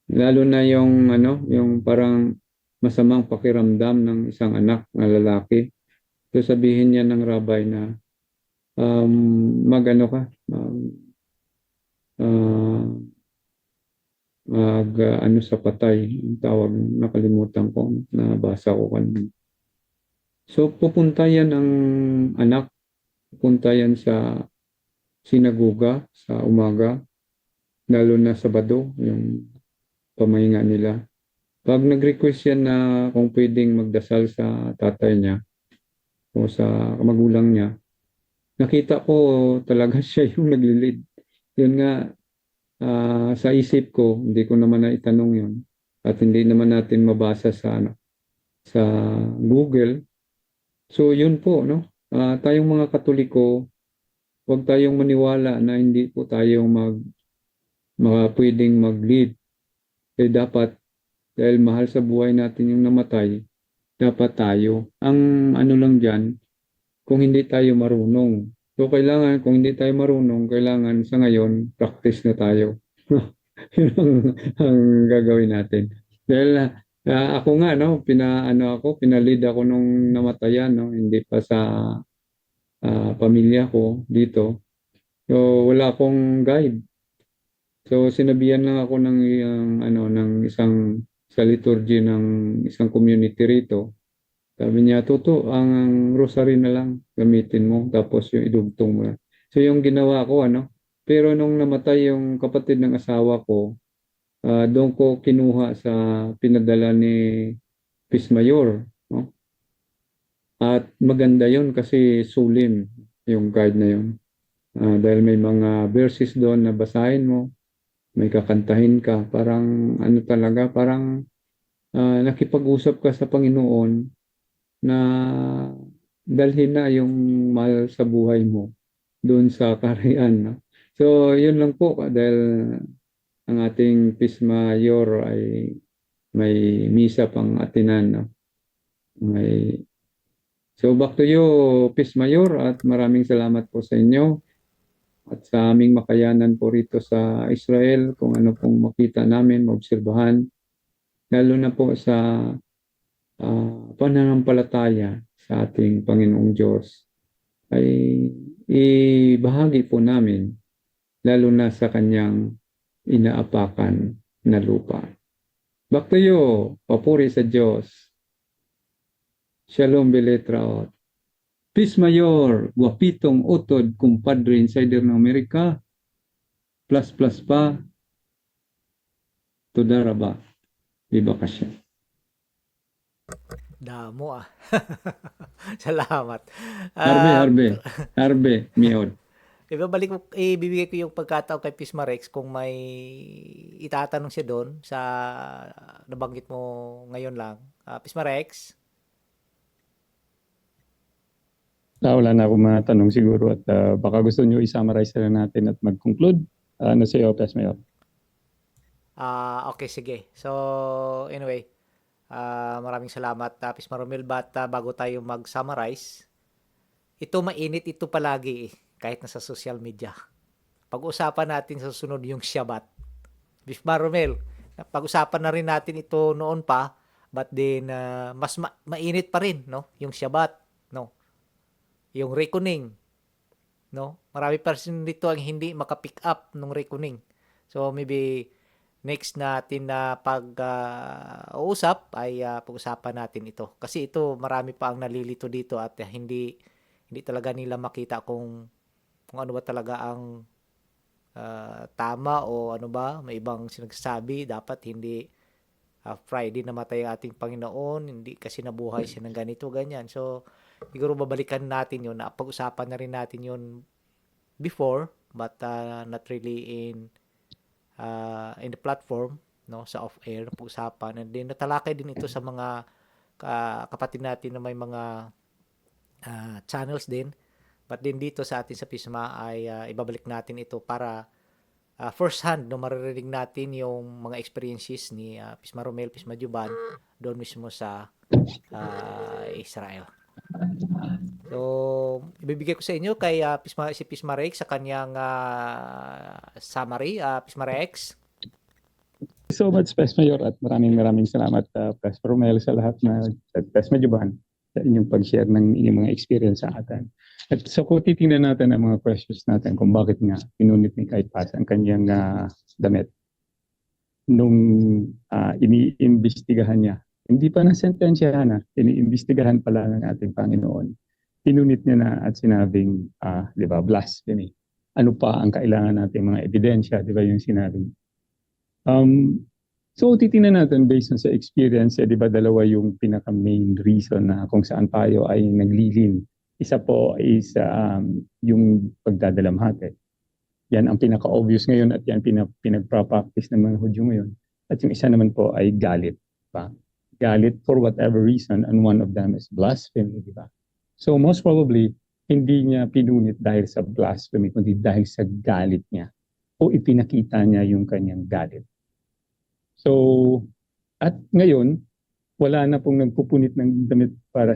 lalo na yung parang masamang pakiramdam ng isang anak na lalaki. So sabihin niya ng rabay na sa patay, yung tawag, nakalimutan ko, nabasa ko kanina. So pupunta yan ang anak, pupunta yan sa sinagoga sa umaga, lalo na Sabado, yung pamahinga nila. Pag nag-request yan na kung pwedeng magdasal sa tatay niya o sa magulang niya, nakita ko talaga siya yung nagli-lead. Yun nga, sa isip ko, hindi ko naman naitanong yun. At hindi naman natin mabasa sa Google. So yun po, no? Tayong mga Katoliko, huwag tayong maniwala na hindi po tayo pwedeng mag-lead. Dapat, dahil mahal sa buhay natin yung namatay, dapat tayo. Ang lang dyan, kung hindi tayo marunong. So kailangan, kung hindi tayo marunong, kailangan sa ngayon, practice na tayo. Yun ang gagawin natin. Dahil ako nga, pinalid ako nung namatayan, hindi pa sa pamilya ko dito. So wala akong guide. So sinabihan lang ako ng isang sa liturgy ng isang community rito. Sabi niya, Tuto, ang rosary na lang gamitin mo, tapos yung idugtong mo. So yung ginawa ko, pero nung namatay yung kapatid ng asawa ko, doon ko kinuha sa pinadala ni Pismayor. No? At maganda yon kasi sulim yung guide na yun. Dahil may mga verses doon na basahin mo, may kakantahin ka, parang talaga, parang nakipag-usap ka sa Panginoon na dalhin na yung mahal sa buhay mo doon sa kaharian. No? So, yun lang po dahil ang ating Pismayor ay may misa pang atinan. No? So, back to you, Pismayor, at maraming salamat po sa inyo at sa aming makayanan po rito sa Israel kung ano pong makita namin, maobserbahan, lalo na po sa pananampalataya sa ating Panginoong Diyos ay ibahagi po namin lalo na sa kanyang inaapakan na lupa. Back to you. Papuri sa Diyos. Shalom Beletraot. Peace Mayor, Guapitong Utod, kumpadre insider ng Amerika. Plus plus pa. Tudaraba. Viva Kasya. Damo ah. Salamat. Harbe, Miod. Ibibigay ko yung pagkataon kay Pisma Rex kung may itatanong siya doon sa nabanggit mo ngayon lang. Pisma Rex? Wala na akong mga tanong siguro at baka gusto nyo i-summarize na natin at mag-conclude. Ano sa iyo, Pes Mayor? Okay, sige. So, anyway, maraming salamat, Pisma Romel. But bago tayo mag-summarize, ito mainit ito palagi kahit nasa social media. Pag-usapan natin sa susunod yung Shabbat. Pisma Romel, pag-usapan na rin natin ito noon pa, but then mas mainit pa rin, no? Yung Shabbat, no? Yung reckoning, no? Marami pa rin dito ang hindi makapick up ng reckoning. So maybe next natin na pag-uusap ay pag-usapan natin ito. Kasi ito marami pa ang nalilito dito at hindi talaga nila makita kung ano ba talaga ang tama o ano ba, may ibang sinagsasabi dapat hindi Friday namatay ang ating Panginoon, hindi kasi nabuhay siya ng ganito, ganyan. So siguro babalikan natin yun, pag-usapan na rin natin yun before, but not really in the platform, no, sa off-air na pag-usapan. And then natalakay din ito sa mga kapatid natin na may mga channels din. But din dito sa atin sa Pisma ay ibabalik natin ito para first hand, no, maririnig natin yung mga experiences ni Pisma Romel, Pisma Juban doon mismo sa Israel. So, ibibigay ko sa inyo kay si Pisma Rex sa kanyang summary. Pisma Rex. So much, Pes Mayor, at maraming salamat, Pes Romel, sa lahat na at Pes Majuban sa inyong pag-share ng inyong mga experience sa atin. At so kung titingnan natin ang mga questions natin kung bakit nga pinunit ni Kait Paz ang kanyang damit nung iniimbestigahan niya. Hindi pa nasentensyahan na, iniimbestigahan pala ng ating Panginoon. Pinunit niya na at sinabing, di ba, blasphemy. Ano pa ang kailangan natin mga ebidensya, di ba yung sinabing. So titingnan natin based on sa experience, di ba dalawa yung pinaka-main reason na kung saan tayo ay naglilin. Isa po is yung pagdadalamhati. Yan ang pinaka-obvious ngayon at yan pinagpa-practice ng mga Hudyo ngayon. At yung isa naman po ay galit. Diba? Galit for whatever reason, and one of them is blasphemy. Diba? So most probably, hindi niya pinunit dahil sa blasphemy, kundi dahil sa galit niya. O ipinakita niya yung kanyang galit. So, at ngayon, wala na pong nagpupunit ng damit para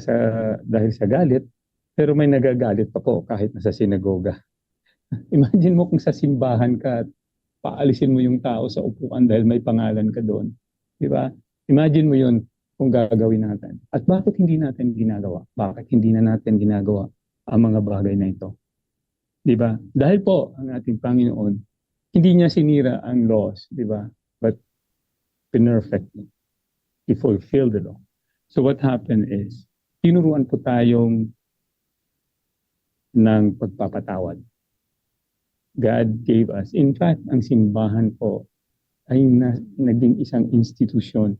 dahil sa galit, pero may nagagalit pa po kahit nasa sinagoga. Imagine mo kung sa simbahan ka at paalisin mo yung tao sa upuan dahil may pangalan ka doon. Di ba? Imagine mo yun kung gagawin natin. At bakit hindi natin ginagawa? Bakit hindi na natin ginagawa ang mga bagay na ito? Di ba? Dahil po ang ating Panginoon, hindi niya sinira ang laws, di ba? But perfectly. He fulfilled the law. So what happened is, tinuruan po tayong ng pagpapatawad. God gave us. In fact, ang simbahan po ay naging isang institusyon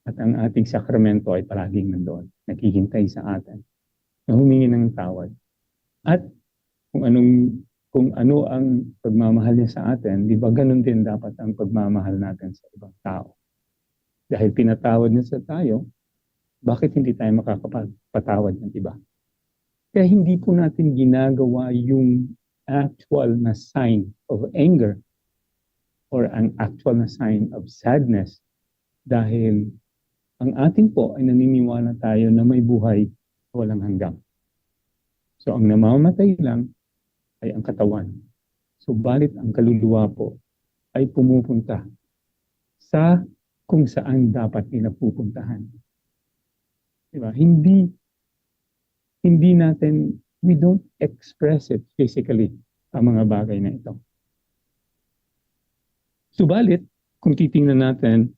at ang ating sakramento ay palaging nandoon. Naghihintay sa atin na humingi ng tawad. At kung ano ang pagmamahal niya sa atin, di ba ganun din dapat ang pagmamahal natin sa ibang tao. Dahil pinatawad niya sa tayo, bakit hindi tayo makakapatawad ng iba? Kaya hindi po natin ginagawa yung actual na sign of anger or ang actual na sign of sadness dahil ang ating po ay naniniwala tayo na may buhay walang hanggang. So ang namamatay lang ay ang katawan. So balit ang kaluluwa po ay pumupunta sa kung saan dapat nila pupuntahan. Diba? Hindi natin, we don't express it physically, ang mga bagay na ito. Subalit, kung titingnan natin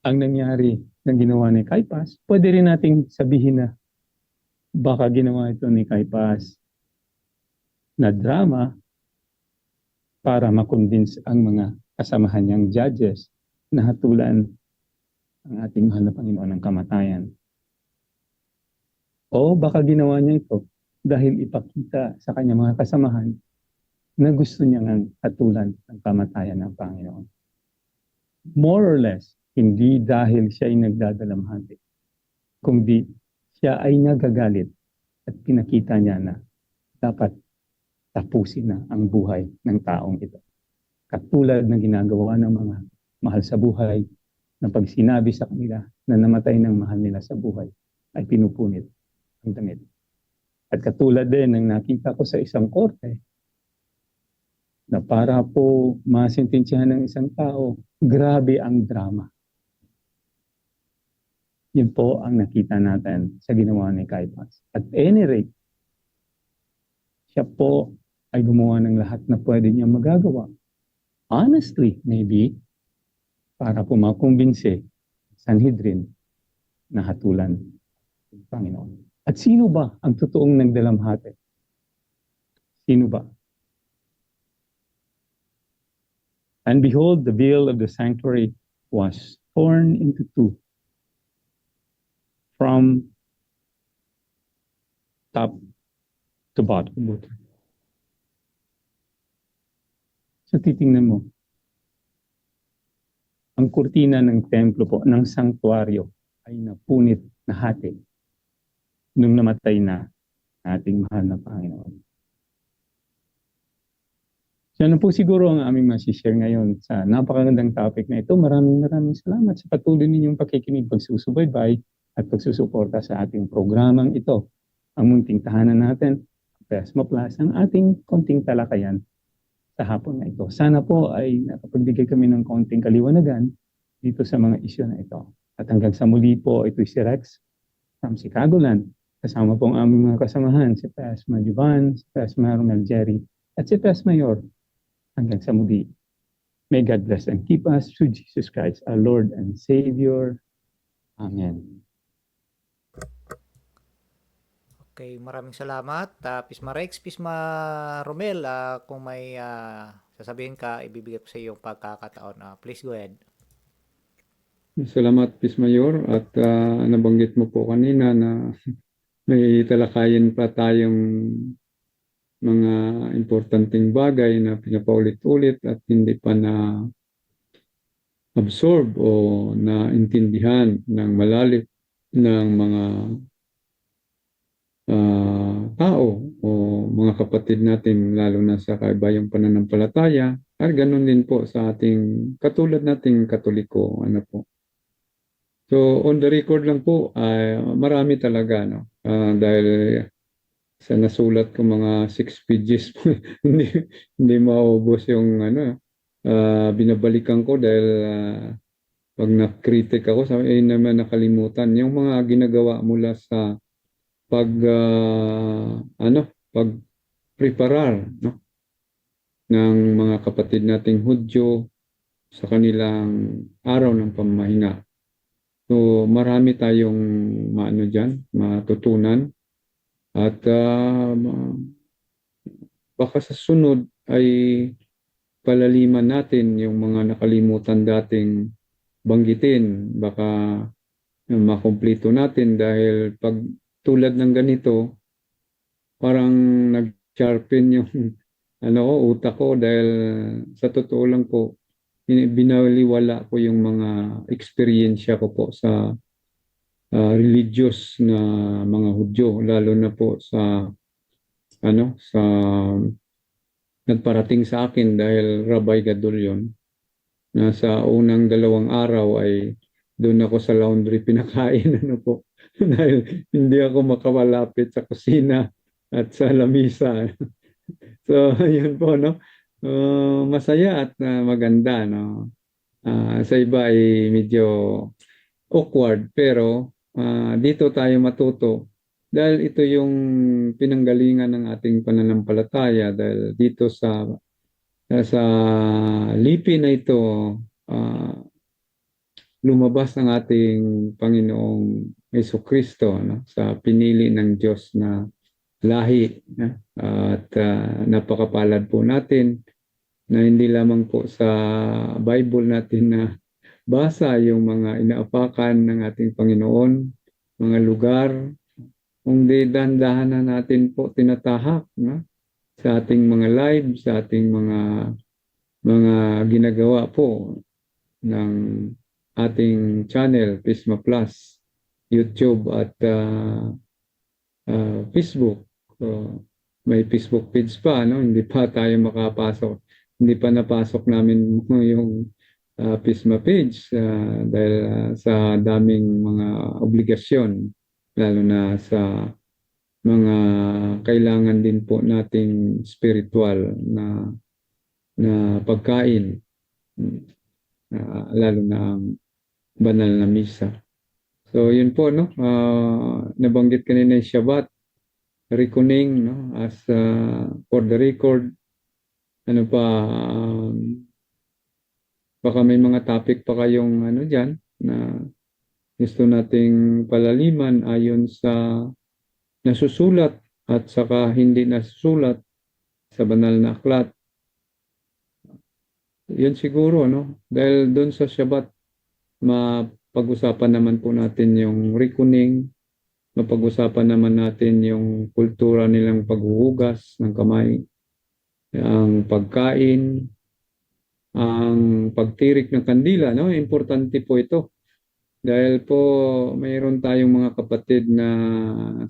ang nangyari ng ginawa ni Caiaphas, pwede rin nating sabihin na baka ginawa ito ni Caiaphas na drama para makonvince ang mga kasamahan niyang judges na hatulan ang ating mahal na Panginoon ng kamatayan. O baka ginawa niya ito dahil ipakita sa kanyang mga kasamahan na gusto niyang hatulan ang kamatayan ng Panginoon. More or less, hindi dahil siya ay nagdadalamhati, kundi siya ay nagagalit at pinakita niya na dapat tapusin na ang buhay ng taong ito. Katulad ng ginagawa ng mga mahal sa buhay na pag sinabi sa kanila na namatay ng mahal nila sa buhay, ay pinupunit ang damit. At katulad din ng nakita ko sa isang korte, na para po masintensyahan ng isang tao, grabe ang drama. Yun po ang nakita natin sa ginawa ni Caiaphas. At any rate, siya po ay gumawa ng lahat na pwede niya magagawa. Honestly, maybe, para po makumbinse Sanhedrin na hatulan ng Panginoon. At sino ba ang totoong nagdalamhati? Sino ba? And behold, the veil of the sanctuary was torn into two from top to bottom. So titingnan mo, ang kurtina ng templo po, ng sanctuaryo ay napunit na hati nung namatay na ating mahal na Panginoon. So ano po siguro ang aming masishare ngayon sa napakagandang topic na ito. Maraming salamat sa patuloy ninyong pakikinig, pagsusubaybay at pagsusuporta sa ating programang ito. Ang munting tahanan natin, Pesma Plus, ang ating konting talakayan sa hapon na ito. Sana po ay nakapagbigay kami ng konting kaliwanagan dito sa mga isyu na ito. At hanggang sa muli po, ito si Rex from Chicagoland. Kasama po ang aming mga kasamahan, si Pesma Juvan, si Pesma Romel Jerry, at si Pesma Yor. Hanggang sa muli. May God bless and keep us through Jesus Christ, our Lord and Savior. Amen. Okay, maraming salamat. Pisma Rex, Pisma Romel, kung may sasabihin ka, ibibigay ko sa iyo yung pagkakataon. Please go ahead. Salamat, Pismayor. At nabanggit mo po kanina na may talakayin pa tayong mga importanteng bagay na pinapaulit-ulit at hindi pa na absorb o naintindihan ng malalim ng mga tao o mga kapatid natin, lalo na sa kaibayang pananampalataya. At ganun din po sa ating katulad nating Katoliko. Ano po. So on the record lang po, marami talaga, no? Dahil sa nasulat ko mga 6 pages po, hindi maubos yung binabalikan ko dahil pag nakritik ako, sabi naman nakalimutan yung mga ginagawa mula sa pagpreparar, no, ng mga kapatid nating Hudyo sa kanilang araw ng pamamahinga. So marami tayong matutunan. At baka sa sunod ay palaliman natin yung mga nakalimutan dating banggitin. Baka makumpleto natin dahil pag tulad ng ganito, parang nag-sharpen yung utak ko dahil sa totoo lang po, binaliwala ko yung mga eksperyensya ko po sa religious na mga Hudyo, lalo na po sa nagparating sa akin dahil Rabbi Gadol yun, na sa unang 2 araw ay doon ako sa laundry pinakain po dahil hindi ako makamalapit sa kusina at sa lamisa. So yun po, no, masaya at maganda, no. Sa iba ay medyo awkward, pero dito tayo matuto dahil ito yung pinanggalingan ng ating pananampalataya, dahil dito sa sa lipi na ito, ah, lumabas ang ating Panginoong Jesucristo, no, sa pinili ng Diyos na lahi. At napakapalad po natin na hindi lamang po sa Bible natin na basa yung mga inaapakan ng ating Panginoon, mga lugar, kundi dahan-dahan na natin po tinatahak, no, sa ating mga live, sa ating mga ginagawa po ng ating channel, Pisma Plus, YouTube at Facebook. So, may Facebook page pa, no? Hindi pa tayo makapasok. Hindi pa napasok namin yung Pisma page dahil sa daming mga obligasyon, lalo na sa mga kailangan din po nating spiritual na pagkain, lalo na ang banal na misa. So yun po, no, nabanggit kanina yung Shabbat reckoning, no, as for the record, ano pa, baka may mga topic pa kayong ano dyan na gusto nating palaliman ayon sa nasusulat at saka hindi nasusulat sa banal na aklat. Yun siguro, no, dahil doon sa Shabbat, mapag-usapan naman po natin yung reckoning, mapag-usapan naman natin yung kultura nilang paghuhugas ng kamay, ang pagkain, ang pagtirik ng kandila, no? Importante po ito. Dahil po mayroon tayong mga kapatid na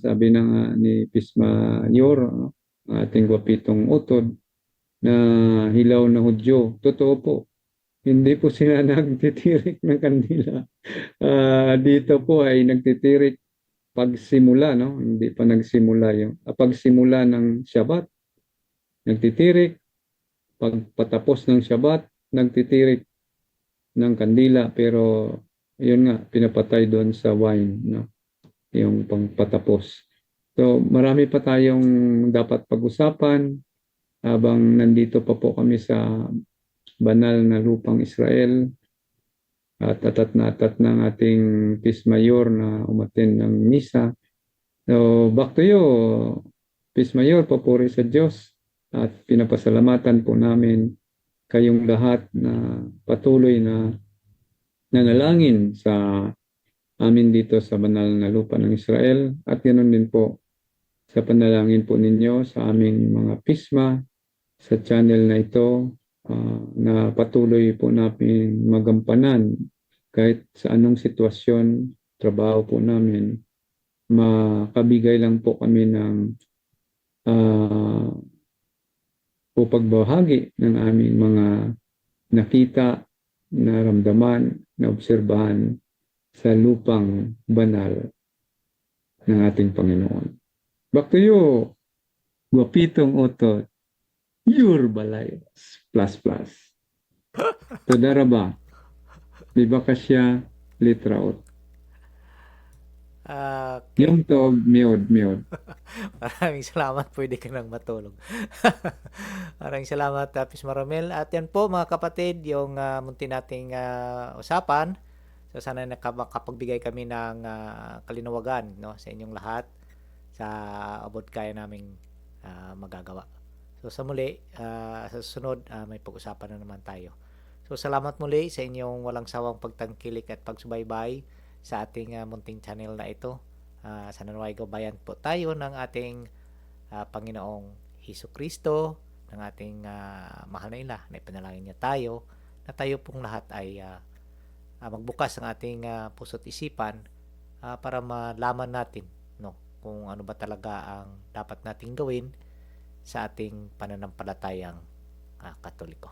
sabi na ni Pisma Yor, no, ating gwapitong utod, na hilaw na Hudyo. Totoo po. Hindi po sila nagtitirik ng kandila. Dito po ay nagtitirik pagsimula, no? Hindi pa nagsimula yung pagsimula ng Shabbat, nagtitirik. Pagpatapos ng Shabbat, nagtitirik ng kandila. Pero yun nga, pinapatay doon sa wine, no? Yung pangpatapos. So marami pa tayong dapat pag-usapan habang nandito pa po kami sa banal na lupang Israel. At atat na ng ating Peace Mayor na umattend ng misa. So, back to you, Peace Mayor, papuri sa Diyos. At pinapasalamatan po namin kayong lahat na patuloy na nanalangin sa amin dito sa banal na lupa ng Israel. At ganoon din po sa panalangin po ninyo sa aming mga Pisma sa channel na ito, na patuloy po namin magampanan kahit sa anong sitwasyon, trabaho po namin, makabigay lang po kami ng pagbahagi ng aming mga nakita, naramdaman, naobserbahan sa lupang banal ng ating Panginoon. Back to you, Gwapitong Utot, Your Balayos, plus. Todaraba, Bibakasya, Litraot. Okay. Yung to, miod. Maraming salamat. Pwede ka nang matulog. Maraming salamat, Pisma Romel. At yan po, mga kapatid, yung munti nating usapan. So, sana nakapagbigay kami ng kalinawagan, no, sa inyong lahat sa abot kaya naming magagawa. So, sa muli, sa susunod, may pag-usapan na naman tayo. So, salamat muli sa inyong walang sawang pagtangkilik at pagsubaybay sa ating munting channel na ito. Sana naway gabayan po tayo ng ating Panginoong Jesucristo, ng ating mahal na ina, na ipanalangin niya tayo, na tayo pong lahat ay magbukas ang ating puso't isipan para malaman natin, no, kung ano ba talaga ang dapat nating gawin sa ating pananampalatayang Katoliko.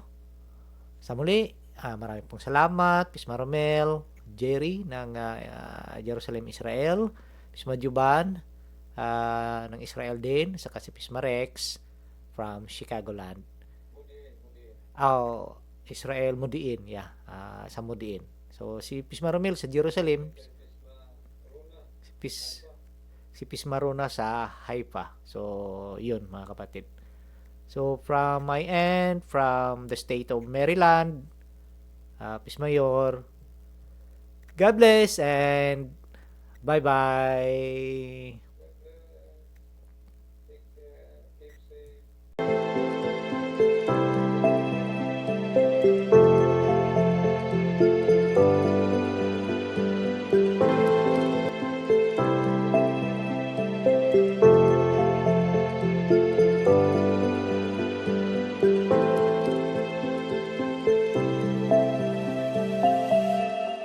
Sa muli, maraming pong salamat, Pisma Romel, Jerry ng Jerusalem, Israel, Pisma Juban ng Israel din, saka si Pisma Rex from Chicagoland. Israel Mudiin, sa Mudiin. So si Pisma Romel sa Jerusalem, si Pisma Rona sa Haifa. So yun, mga kapatid. So from my end, from the state of Maryland, Pismayor, God bless and bye-bye.